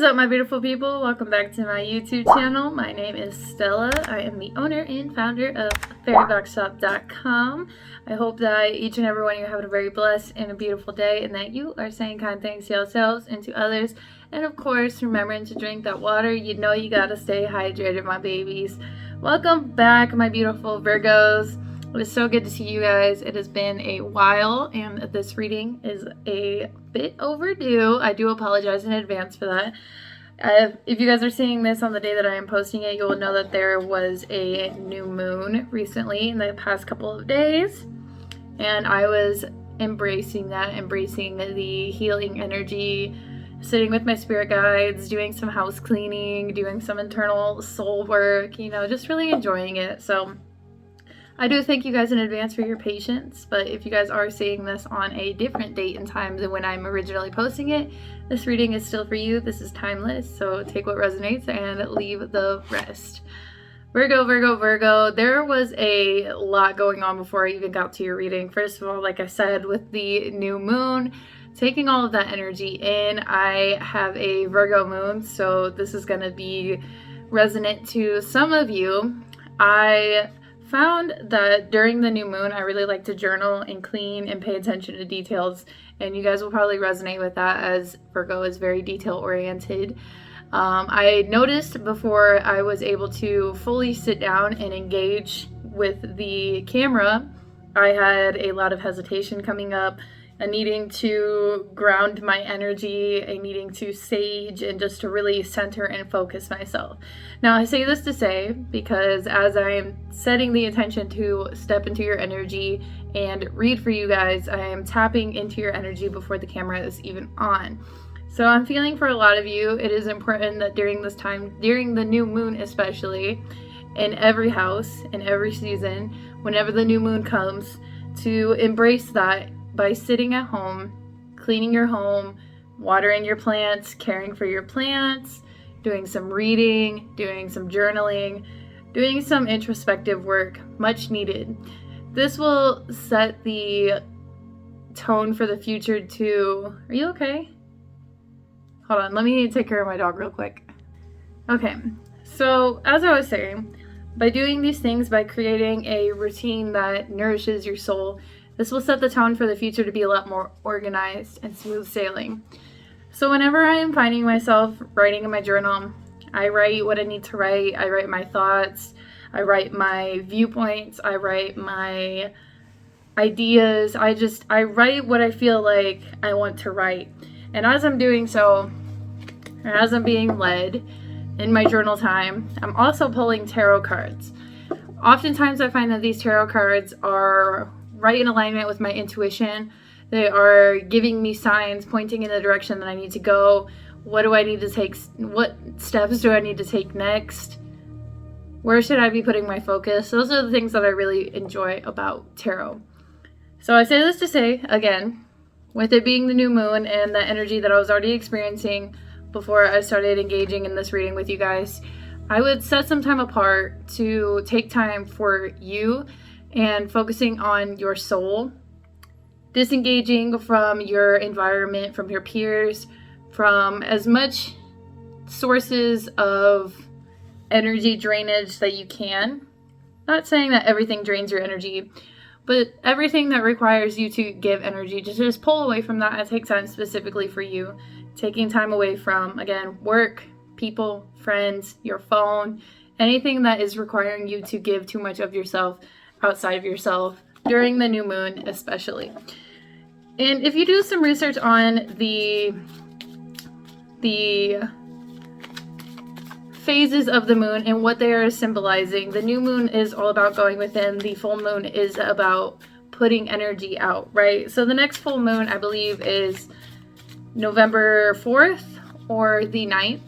up, my beautiful people? Welcome back to my YouTube channel. My name is Stella. I am the owner and founder of fairyboxshop.com. I hope that each and every one of you are having a very blessed and a beautiful day, and that you are saying kind things to yourselves and to others. And of course, remembering to drink that water. You know you gotta stay hydrated, my babies. Welcome back, my beautiful Virgos. It is so good to see you guys. It has been a while, and this reading is a bit overdue. I do apologize in advance for that. If you guys are seeing this on the day that I am posting it, you will know that there was a new moon recently in the past couple of days, and I was embracing the healing energy, sitting with my spirit guides, doing some house cleaning, doing some internal soul work, you know, just really enjoying it. So I do thank you guys in advance for your patience, but if you guys are seeing this on a different date and time than when I'm originally posting it, this reading is still for you. This is timeless, so take what resonates and leave the rest. Virgo, there was a lot going on before I even got to your reading. First of all, like I said, with the new moon, taking all of that energy in, I have a Virgo moon, so this is going to be resonant to some of you. I found that during the new moon, I really like to journal and clean and pay attention to details, and you guys will probably resonate with that, as Virgo is very detail oriented. I noticed before I was able to fully sit down and engage with the camera, I had a lot of hesitation coming up, a needing to ground my energy, a needing to sage, and just to really center and focus myself. Now, I say this to say, because as I am setting the intention to step into your energy and read for you guys, I am tapping into your energy before the camera is even on. So I'm feeling for a lot of you, it is important that during this time, during the new moon especially, in every house, in every season, whenever the new moon comes, to embrace that by sitting at home, cleaning your home, watering your plants, caring for your plants, doing some reading, doing some journaling, doing some introspective work, much needed. This will set the tone for the future too. Are you okay? Hold on, let me take care of my dog real quick. Okay, so as I was saying, by doing these things, by creating a routine that nourishes your soul, this will set the tone for the future to be a lot more organized and smooth sailing. So whenever I am finding myself writing in my journal, I write what I need to write, I write my thoughts, I write my viewpoints, I write my ideas, I write what I feel like I want to write. And as I'm doing so, or as I'm being led in my journal time, I'm also pulling tarot cards. Oftentimes I find that these tarot cards are right in alignment with my intuition. They are giving me signs, pointing in the direction that I need to go. What do I need to take? What steps do I need to take next? Where should I be putting my focus? Those are the things that I really enjoy about tarot. So I say this to say, again, with it being the new moon and the energy that I was already experiencing before I started engaging in this reading with you guys, I would set some time apart to take time for you and focusing on your soul, disengaging from your environment, from your peers, from as much sources of energy drainage that you can. Not saying that everything drains your energy, but everything that requires you to give energy, just pull away from that and take time specifically for you. Taking time away from, again, work, people, friends, your phone, anything that is requiring you to give too much of yourself outside of yourself during the new moon especially. And if you do some research on the phases of the moon and what they are symbolizing, the new moon is all about going within, the full moon is about putting energy out, right? So the next full moon, I believe, is November 4th or the 9th.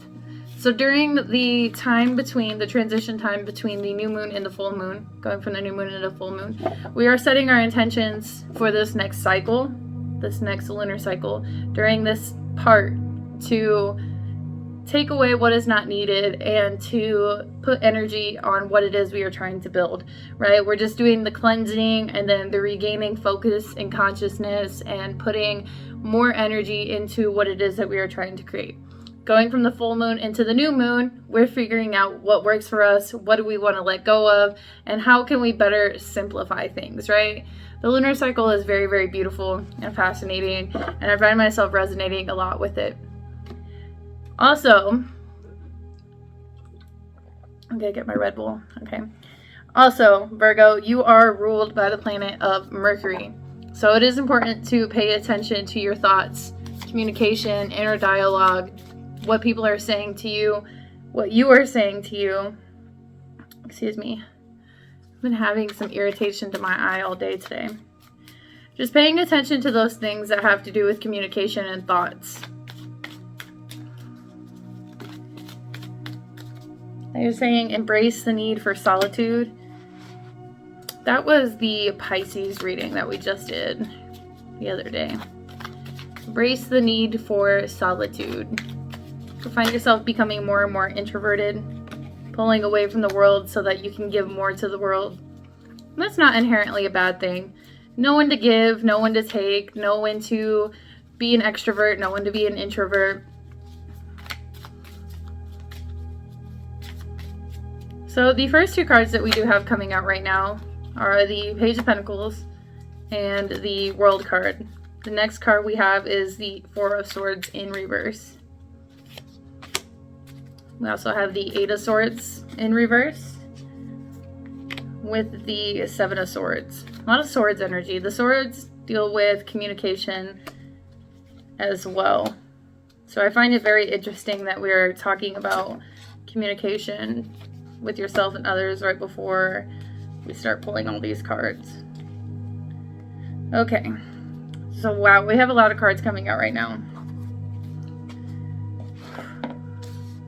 So during the time between, the transition time between the new moon and the full moon, going from the new moon into the full moon, we are setting our intentions for this next cycle, this next lunar cycle, during this part, to take away what is not needed and to put energy on what it is we are trying to build, right? We're just doing the cleansing and then the regaining focus and consciousness and putting more energy into what it is that we are trying to create. Going from the full moon into the new moon, we're figuring out what works for us, what do we want to let go of, and how can we better simplify things, right? The lunar cycle is very, very beautiful and fascinating, and I find myself resonating a lot with it. Also, I'm gonna get my Red Bull, okay. Also, Virgo, you are ruled by the planet of Mercury. So it is important to pay attention to your thoughts, communication, inner dialogue, what people are saying to you, what you are saying to you. Excuse me. I've been having some irritation to my eye all day today. Just paying attention to those things that have to do with communication and thoughts. They're saying embrace the need for solitude. That was the Pisces reading that we just did the other day. Embrace the need for solitude. You find yourself becoming more and more introverted, pulling away from the world so that you can give more to the world. And that's not inherently a bad thing. Know when to give, know when to take, know when to be an extrovert, know when to be an introvert. So the first two cards that we do have coming out right now are the Page of Pentacles and the World card. The next card we have is the Four of Swords in reverse. We also have the Eight of Swords in reverse with the Seven of Swords. A lot of swords energy. The swords deal with communication as well. So I find it very interesting that we're talking about communication with yourself and others right before we start pulling all these cards. Okay. So wow, we have a lot of cards coming out right now.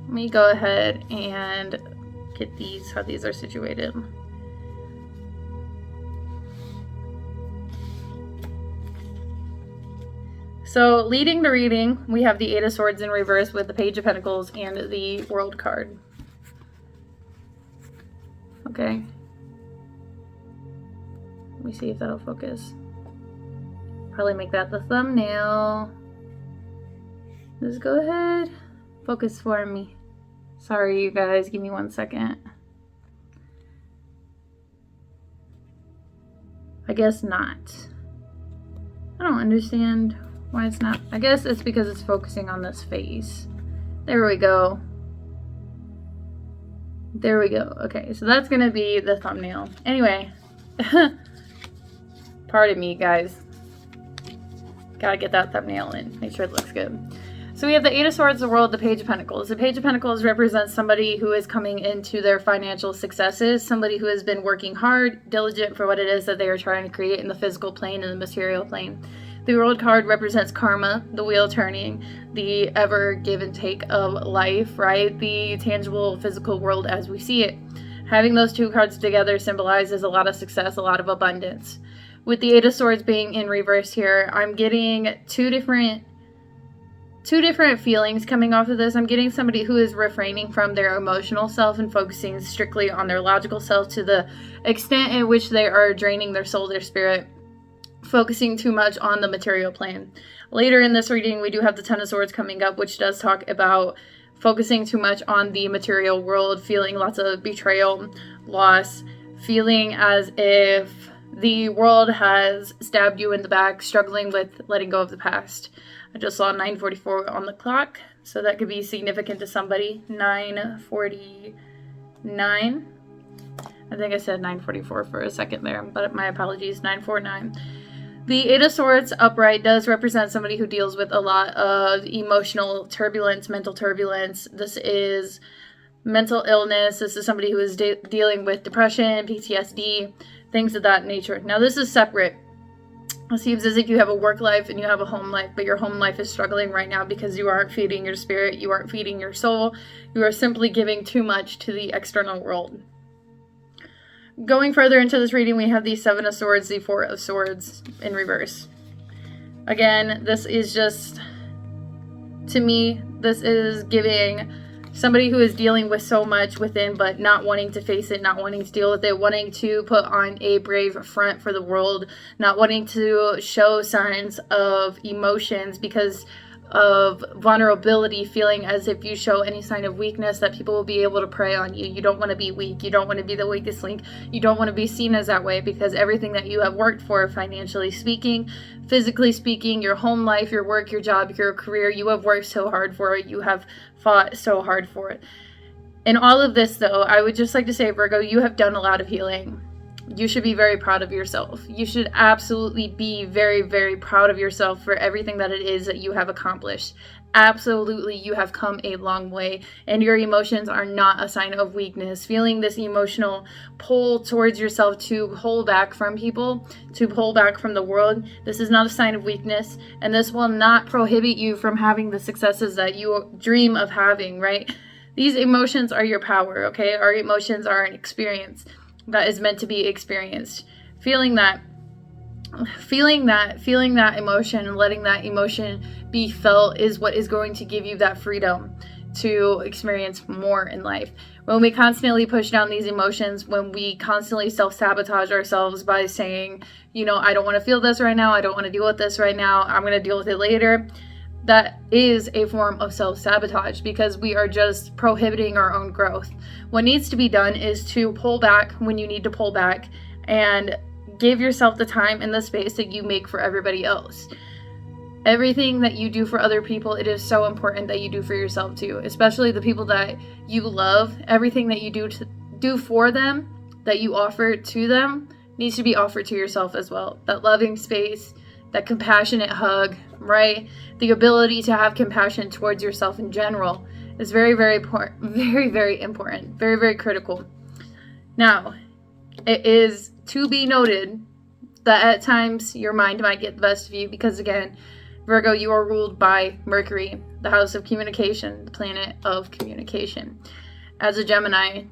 Let me go ahead and get these, how these are situated. So leading the reading, we have the Eight of Swords in reverse with the Page of Pentacles and the World card. Okay. Let me see if that'll focus. Probably make that the thumbnail. Just go ahead. Focus for me. Sorry, you guys. Give me 1 second. I guess not. I don't understand why it's not. I guess it's because it's focusing on this face. There we go. There we go. Okay, so that's going to be the thumbnail. Anyway. Pardon me, guys. Gotta get that thumbnail in. Make sure it looks good. So we have the Eight of Swords, the World, the Page of Pentacles. The Page of Pentacles represents somebody who is coming into their financial successes, somebody who has been working hard, diligent for what it is that they are trying to create in the physical plane and the material plane. The World card represents karma, the wheel turning, the ever give and take of life, right? The tangible physical world as we see it. Having those two cards together symbolizes a lot of success, a lot of abundance. With the Eight of Swords being in reverse here, I'm getting two different feelings coming off of this. I'm getting somebody who is refraining from their emotional self and focusing strictly on their logical self to the extent in which they are draining their soul, their spirit, focusing too much on the material plane. Later in this reading, we do have the Ten of Swords coming up, which does talk about focusing too much on the material world, feeling lots of betrayal, loss, feeling as if the world has stabbed you in the back, struggling with letting go of the past. I just saw 9:44 on the clock, so that could be significant to somebody. 9:49. I think I said 9:44 for a second there, but my apologies, 9:49. The Eight of Swords upright does represent somebody who deals with a lot of emotional turbulence, mental turbulence. This is mental illness. This is somebody who is dealing with depression, PTSD, things of that nature. Now, this is separate. It seems as if you have a work life and you have a home life, but your home life is struggling right now because you aren't feeding your spirit, you aren't feeding your soul, you are simply giving too much to the external world. Going further into this reading, we have the Seven of Swords, the Four of Swords in reverse. Again, this is just, to me, this is giving somebody who is dealing with so much within, but not wanting to face it, not wanting to deal with it, wanting to put on a brave front for the world, not wanting to show signs of emotions because of vulnerability, feeling as if you show any sign of weakness that people will be able to prey on you. You don't want to be weak. You don't want to be the weakest link. You don't want to be seen as that way, because everything that you have worked for, financially speaking, physically speaking, your home life, your work, your job, your career, you have worked so hard for it. You have fought so hard for it. In all of this, though, I would just like to say, Virgo, you have done a lot of healing. You should be very proud of yourself. You should absolutely be very, very proud of yourself for everything that it is that you have accomplished. Absolutely, you have come a long way, and your emotions are not a sign of weakness. Feeling this emotional pull towards yourself to hold back from people, to pull back from the world, this is not a sign of weakness, and this will not prohibit you from having the successes that you dream of having, right? These emotions are your power, okay? Our emotions are an experience that is meant to be experienced. Feeling that emotion and letting that emotion be felt is what is going to give you that freedom to experience more in life. When we constantly push down these emotions, when we constantly self-sabotage ourselves by saying, I don't want to feel this right now, I don't want to deal with this right now, I'm going to deal with it later, that is a form of self-sabotage, because we are just prohibiting our own growth. What needs to be done is to pull back when you need to pull back and give yourself the time and the space that you make for everybody else. Everything that you do for other people, it is so important that you do for yourself too, especially the people that you love. Everything that you do for them, that you offer to them, needs to be offered to yourself as well. That loving space, that compassionate hug, right? The ability to have compassion towards yourself in general is very, very important, very, very important, very, very critical. Now, it is to be noted that at times your mind might get the best of you, because again, Virgo, you are ruled by Mercury, the house of communication, the planet of communication. As a Gemini,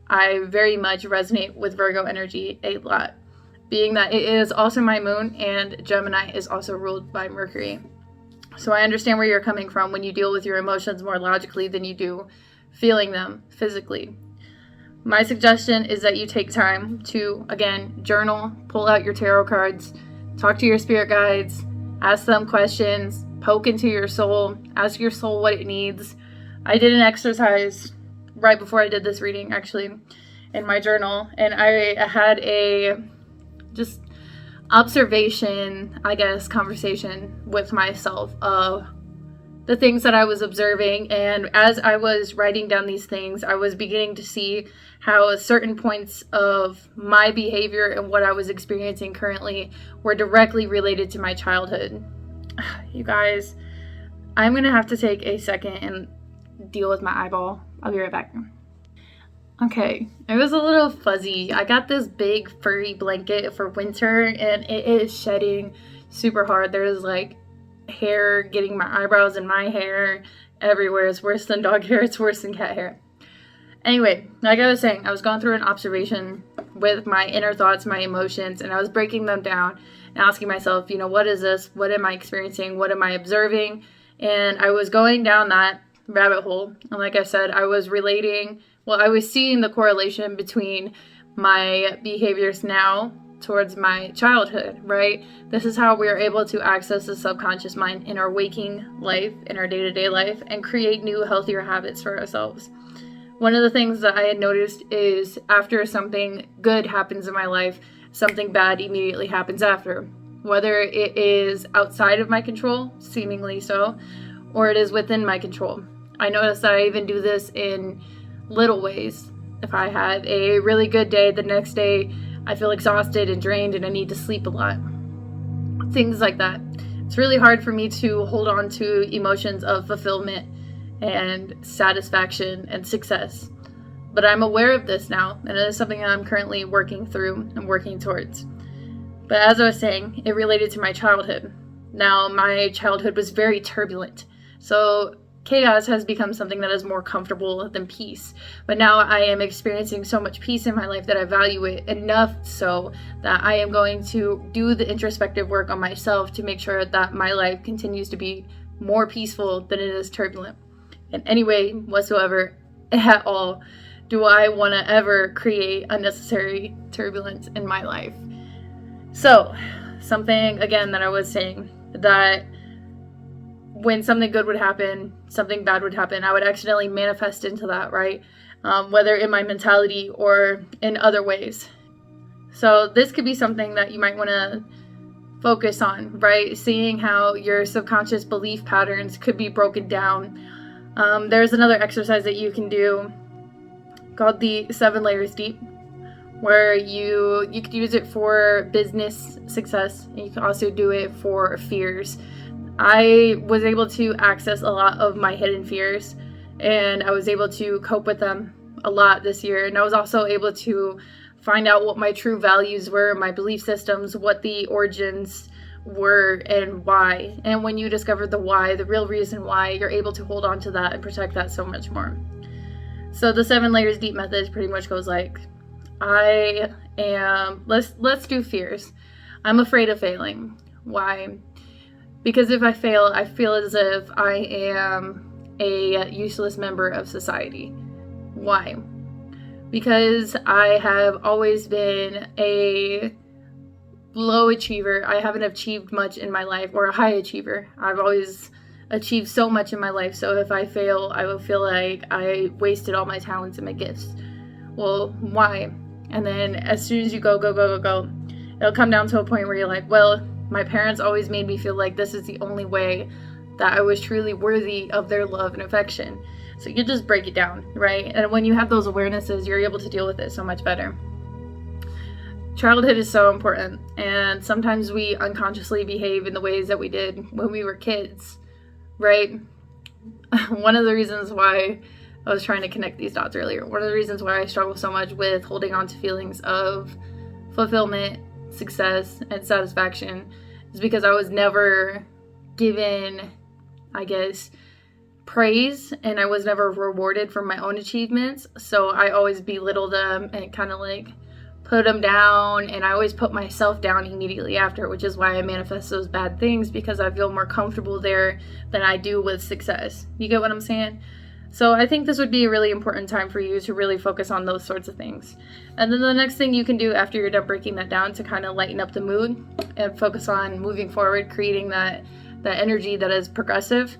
I very much resonate with Virgo energy a lot, being that it is also my moon, and Gemini is also ruled by Mercury. So I understand where you're coming from when you deal with your emotions more logically than you do feeling them physically. My suggestion is that you take time to, again, journal, pull out your tarot cards, talk to your spirit guides, ask them questions, poke into your soul, ask your soul what it needs. I did an exercise right before I did this reading, actually, in my journal, and I had a just observation, conversation with myself of the things that I was observing. And as I was writing down these things, I was beginning to see how certain points of my behavior and what I was experiencing currently were directly related to my childhood. You guys, I'm going to have to take a second and deal with my eyeball. I'll be right back. Okay, it was a little fuzzy. I got this big furry blanket for winter, and it is shedding super hard. There's hair getting my eyebrows and my hair everywhere. It's worse than dog hair. It's worse than cat hair. Anyway, like I was saying, I was going through an observation with my inner thoughts, my emotions, and I was breaking them down and asking myself, what is this? What am I experiencing? What am I observing? And I was going down that rabbit hole. And like I said, I was seeing the correlation between my behaviors now towards my childhood, right? This is how we are able to access the subconscious mind in our waking life, in our day-to-day life, and create new, healthier habits for ourselves. One of the things that I had noticed is after something good happens in my life, something bad immediately happens after. Whether it is outside of my control, seemingly so, or it is within my control. I noticed that I even do this in little ways. If I have a really good day, the next day I feel exhausted and drained and I need to sleep a lot. Things like that. It's really hard for me to hold on to emotions of fulfillment and satisfaction and success. But I'm aware of this now, and it is something that I'm currently working through and working towards. But as I was saying, it related to my childhood. Now, my childhood was very turbulent. So chaos has become something that is more comfortable than peace. But now I am experiencing so much peace in my life that I value it enough so that I am going to do the introspective work on myself to make sure that my life continues to be more peaceful than it is turbulent. In any way whatsoever at all do I want to ever create unnecessary turbulence in my life. So, something again that I was saying, that when something good would happen, something bad would happen, I would accidentally manifest into that, right? Whether in my mentality or in other ways. So this could be something that you might want to focus on, right? Seeing how your subconscious belief patterns could be broken down. There's another exercise that you can do called the 7 layers deep, where you could use it for business success, and you can also do it for fears. I was able to access a lot of my hidden fears, and I was able to cope with them a lot this year. And I was also able to find out what my true values were, my belief systems, what the origins were, and why. And when you discover the why, the real reason why, you're able to hold on to that and protect that so much more. So the 7 layers deep method pretty much goes like, let's do fears. I'm afraid of failing. Why? Because if I fail, I feel as if I am a useless member of society. Why? Because I have always been a low achiever. I haven't achieved much in my life, or a high achiever. I've always achieved so much in my life, so if I fail, I will feel like I wasted all my talents and my gifts. Well, why? And then as soon as you go, it'll come down to a point where you're like, well, my parents always made me feel like this is the only way that I was truly worthy of their love and affection. So you just break it down, right? And when you have those awarenesses, you're able to deal with it so much better. Childhood is so important, and sometimes we unconsciously behave in the ways that we did when we were kids, right? One of the reasons why I was trying to connect these dots earlier, one of the reasons why I struggle so much with holding on to feelings of fulfillment, success, and satisfaction is because I was never given, I guess, praise, and I was never rewarded for my own achievements. So I always belittle them and kind of like put them down, and I always put myself down immediately after, which is why I manifest those bad things, because I feel more comfortable there than I do with success. You get what I'm saying? So I think this would be a really important time for you to really focus on those sorts of things. And then the next thing you can do after you're done breaking that down to kind of lighten up the mood and focus on moving forward, creating that energy that is progressive.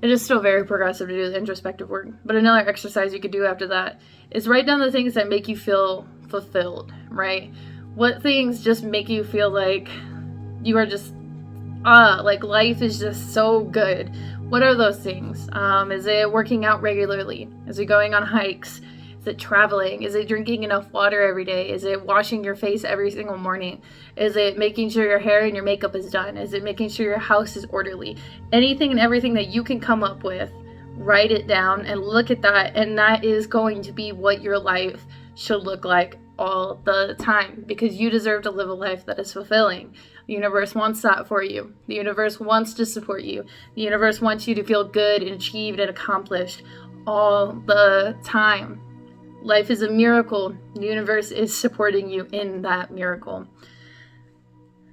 It is still very progressive to do the introspective work. But another exercise you could do after that is write down the things that make you feel fulfilled, right? What things just make you feel like you are just, like life is just so good. What are those things? Is it working out regularly? Is it going on hikes? Is it traveling? Is it drinking enough water every day? Is it washing your face every single morning? Is it making sure your hair and your makeup is done? Is it making sure your house is orderly? Anything and everything that you can come up with, write it down and look at that, and that is going to be what your life should look like all the time, because you deserve to live a life that is fulfilling. The universe wants that for you. The universe wants to support you. The universe wants you to feel good and achieved and accomplished all the time. Life is a miracle. The universe is supporting you in that miracle.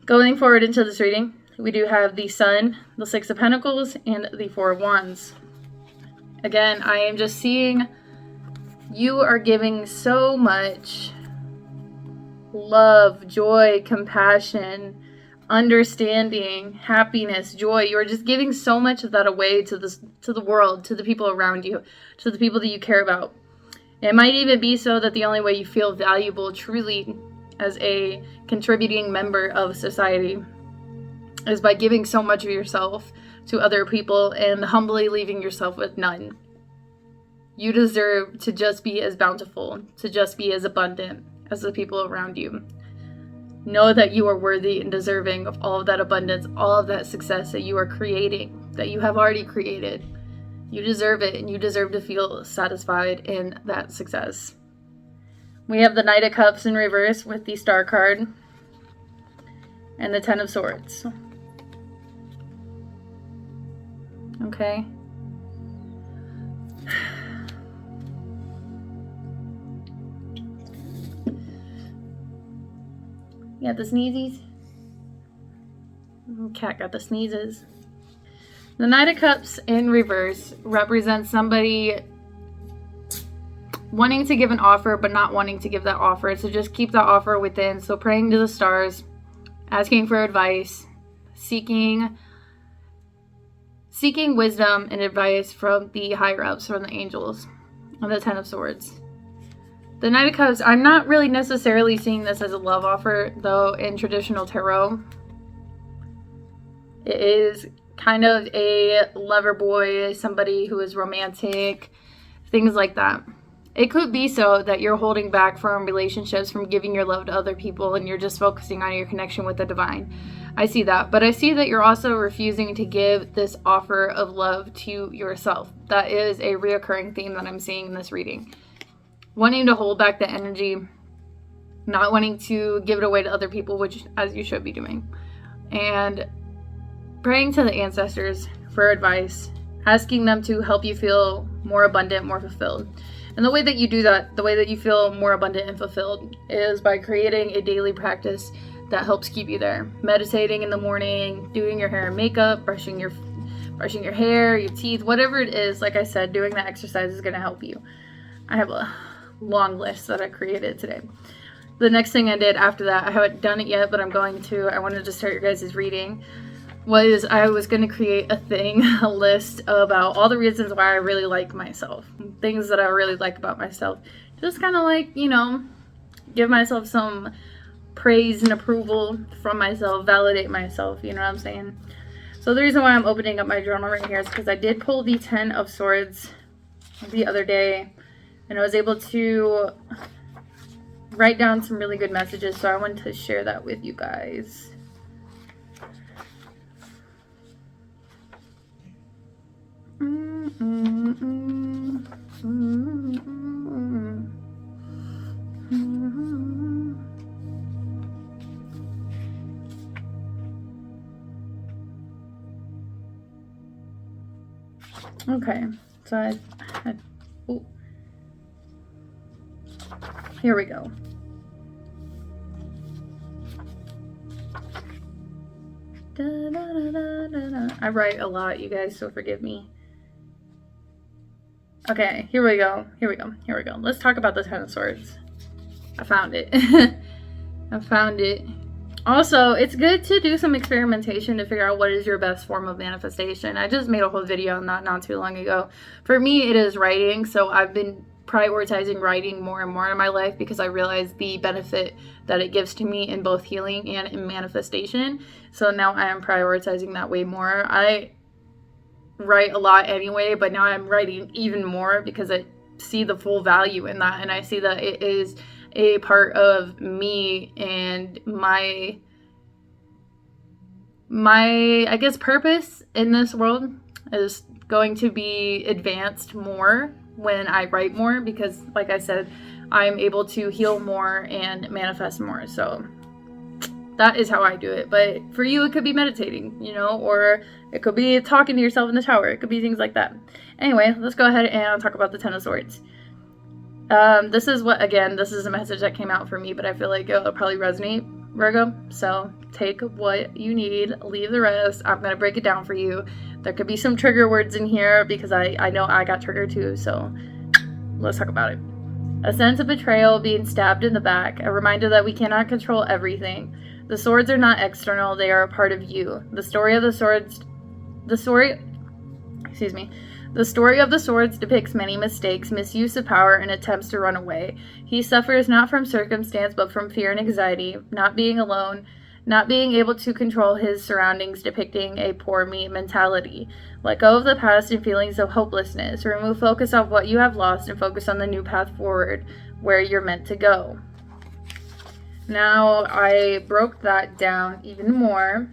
Going forward into this reading, we do have the Sun, the Six of Pentacles, and the Four of Wands. Again, I am just seeing you are giving so much love, joy, compassion, understanding, happiness, joy. You are just giving so much of that away to the world, to the people around you, to the people that you care about. It might even be so that the only way you feel valuable truly as a contributing member of society is by giving so much of yourself to other people and humbly leaving yourself with none. You deserve to just be as bountiful, to just be as abundant as the people around you. Know that you are worthy and deserving of all of that abundance, all of that success that you are creating, that you have already created. You deserve it, and you deserve to feel satisfied in that success. We have the Knight of Cups in reverse with the Star card and the Ten of Swords. Okay. You got the sneezies? Cat got the sneezes. The Knight of Cups in reverse represents somebody wanting to give an offer but not wanting to give that offer. So just keep that offer within. So praying to the stars, asking for advice, seeking, seeking wisdom and advice from the higher ups, from the angels, and the Ten of Swords. The Knight of Cups, I'm not really necessarily seeing this as a love offer, though in traditional tarot. It is kind of a lover boy, somebody who is romantic, things like that. It could be so that you're holding back from relationships, from giving your love to other people, and you're just focusing on your connection with the divine. I see that. But I see that you're also refusing to give this offer of love to yourself. That is a reoccurring theme that I'm seeing in this reading. Wanting to hold back the energy, not wanting to give it away to other people, which as you should be doing. And praying to the ancestors for advice, asking them to help you feel more abundant, more fulfilled. And the way that you do that, the way that you feel more abundant and fulfilled, is by creating a daily practice that helps keep you there. Meditating in the morning, doing your hair and makeup, brushing your hair, your teeth, whatever it is. Like I said, doing that exercise is going to help you. I have a long list that I created today. The next thing I did after that, I haven't done it yet, but I'm going to. I wanted to start your guys' reading. I was going to create a list about all the reasons why I really like myself. Things that I really like about myself. Just kind of like, give myself some praise and approval from myself, validate myself, you know what I'm saying? So the reason why I'm opening up my journal right here is because I did pull the Ten of Swords the other day, and I was able to write down some really good messages, so I wanted to share that with you guys. Okay, so here we go. I write a lot, you guys, so forgive me. Okay, here we go. Let's talk about the Ten of Swords. I found it. I found it. Also, it's good to do some experimentation to figure out what is your best form of manifestation. I just made a whole video on that not too long ago. For me, it is writing, so I've been prioritizing writing more and more in my life because I realize the benefit that it gives to me in both healing and in manifestation. So now I am prioritizing that way more. I write a lot anyway, but now I'm writing even more because I see the full value in that, and I see that it is a part of me and my I guess purpose in this world is going to be advanced more when I write more, because like I said, I'm able to heal more and manifest more. So that is how I do it. But for you, it could be meditating, or it could be talking to yourself in the shower. It could be things like that. Anyway, let's go ahead and talk about the Ten of Swords. This is a message that came out for me, but I feel like it'll probably resonate, Virgo. So take what you need, leave the rest. I'm going to break it down for you. There could be some trigger words in here because I know I got triggered too. So let's talk about it. A sense of betrayal, being stabbed in the back, a reminder that we cannot control everything. The swords are not external, they are a part of you. The story of the swords depicts many mistakes, misuse of power, and attempts to run away. He suffers not from circumstance, but from fear and anxiety, not being alone, not being able to control his surroundings, depicting a poor me mentality. Let go of the past and feelings of hopelessness. Remove focus on what you have lost and focus on the new path forward, where you're meant to go. Now, I broke that down even more.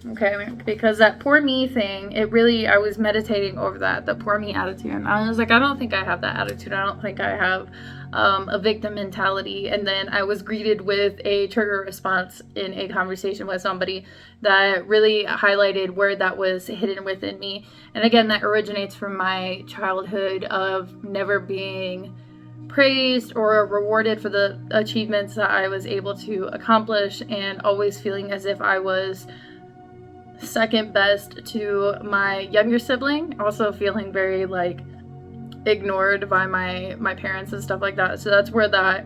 Okay, because that poor me thing, I was meditating over that, the poor me attitude. And I was like, I don't think I have that attitude. I don't think I have a victim mentality. And then I was greeted with a trigger response in a conversation with somebody that really highlighted where that was hidden within me. And again, that originates from my childhood of never being praised or rewarded for the achievements that I was able to accomplish, and always feeling as if I was second best to my younger sibling, also feeling very ignored by my parents and stuff like that. So that's where that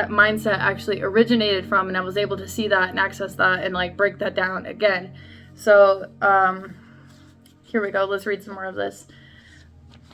mindset actually originated from, and I was able to see that and access that and break that down again. So, here we go. Let's read some more of this.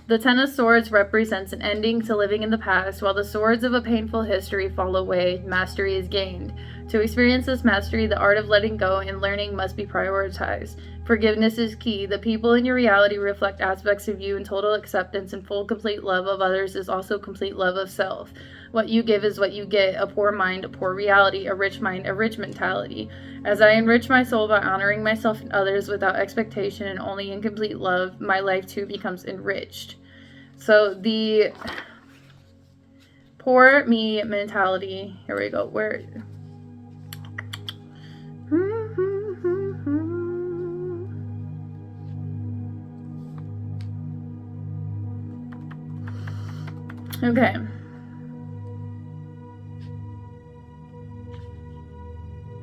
The Ten of Swords represents an ending to living in the past. While the swords of a painful history fall away, mastery is gained. To experience this mastery, the art of letting go and learning must be prioritized. Forgiveness is key. The people in your reality reflect aspects of you, and total acceptance and full complete love of others is also complete love of self. What you give is what you get. A poor mind, a poor reality. A rich mind, a rich mentality. As I enrich my soul by honoring myself and others without expectation and only in complete love, my life too becomes enriched. So the poor me mentality, here we go, where... Okay.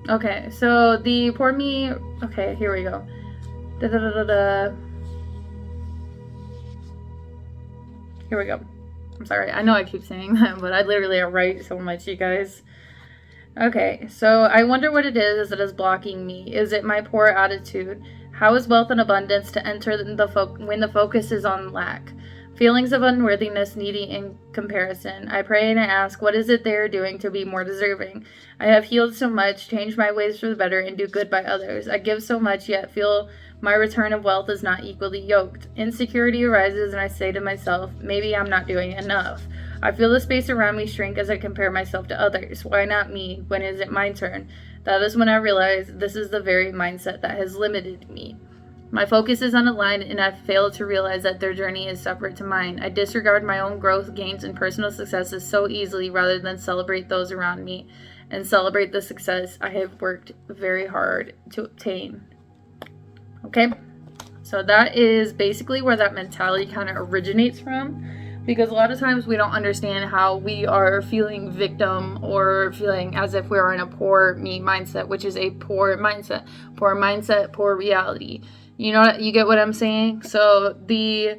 Okay, so the poor me... Okay, here we go. Here we go. I'm sorry. I know I keep saying that, but I literally write so much, you guys. Okay, so I wonder what it is that is blocking me. Is it my poor attitude? How is wealth and abundance to enter when the focus is on lack? Feelings of unworthiness, needy in comparison. I pray and I ask, what is it they are doing to be more deserving? I have healed so much, changed my ways for the better, and do good by others. I give so much, yet feel my return of wealth is not equally yoked. Insecurity arises, and I say to myself, maybe I'm not doing enough. I feel the space around me shrink as I compare myself to others. Why not me? When is it my turn? That is when I realize this is the very mindset that has limited me. My focus is unaligned, and I've failed to realize that their journey is separate to mine. I disregard my own growth, gains, and personal successes so easily rather than celebrate those around me and celebrate the success I have worked very hard to obtain. Okay? So that is basically where that mentality kind of originates from, because a lot of times we don't understand how we are feeling victim or feeling as if we're in a poor me mindset, which is a poor mindset, poor reality. You know, you get what I'm saying? So the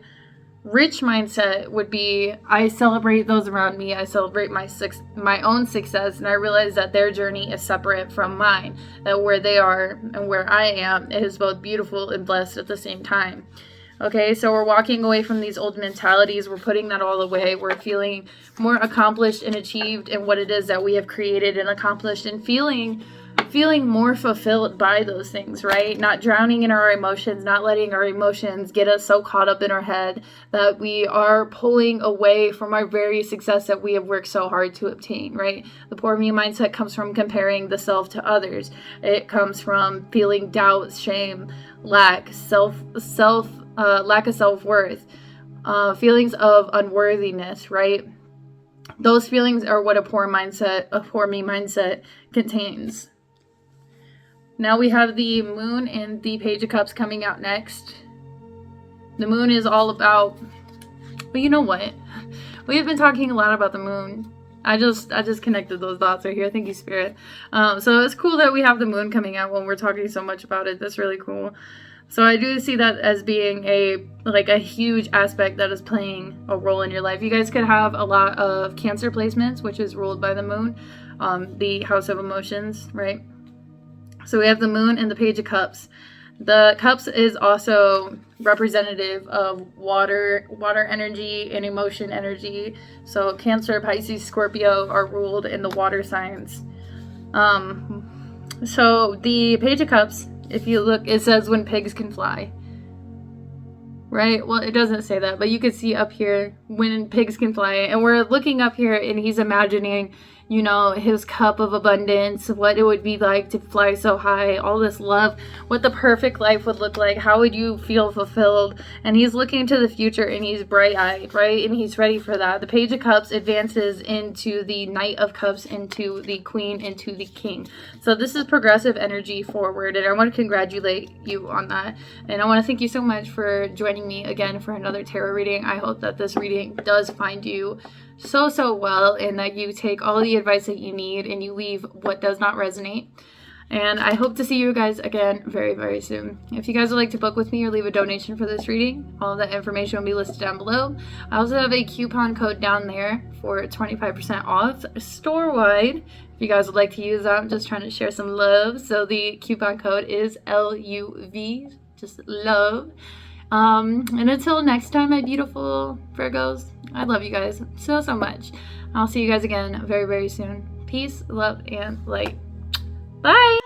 rich mindset would be, I celebrate those around me. I celebrate my own success, and I realize that their journey is separate from mine. That where they are and where I am is both beautiful and blessed at the same time. Okay, so we're walking away from these old mentalities. We're putting that all away. We're feeling more accomplished and achieved in what it is that we have created and accomplished, and feeling more fulfilled by those things, right? Not drowning in our emotions, not letting our emotions get us so caught up in our head that we are pulling away from our very success that we have worked so hard to obtain, right? The poor me mindset comes from comparing the self to others. It comes from feeling doubt, shame, lack of self-worth, feelings of unworthiness, right? Those feelings are what a poor me mindset contains. Now we have the Moon and the Page of Cups coming out next. The Moon is all about, but you know what? We have been talking a lot about the Moon. I just connected those dots right here. Thank you, Spirit. So it's cool that we have the Moon coming out when we're talking so much about it. That's really cool. So I do see that as being a huge aspect that is playing a role in your life. You guys could have a lot of Cancer placements, which is ruled by the Moon, the House of Emotions, right? So we have the Moon and the Page of Cups. The Cups is also representative of water energy and emotion energy. So Cancer, Pisces, Scorpio are ruled in the water signs. So the Page of Cups, if you look, it says when pigs can fly. Right? Well, it doesn't say that, but you can see up here when pigs can fly. And we're looking up here and he's imagining, you know, his cup of abundance, what it would be like to fly so high, all this love, what the perfect life would look like, how would you feel fulfilled? And he's looking to the future and he's bright-eyed, right? And he's ready for that. The Page of Cups advances into the Knight of Cups, into the Queen, into the King. So this is progressive energy forward, and I want to congratulate you on that. And I want to thank you so much for joining me again for another tarot reading. I hope that this reading does find you so well, and that you take all the advice that you need and you leave what does not resonate. And I hope to see you guys again very, very soon. If you guys would like to book with me or leave a donation for this reading, all that information will be listed down below. I also have a coupon code down there for 25% off store-wide. If you guys would like to use that, I'm just trying to share some love. So the coupon code is LUV, just love. And until next time, my beautiful Virgos, I love you guys so, so much. I'll see you guys again very, very soon. Peace, love, and light. Bye!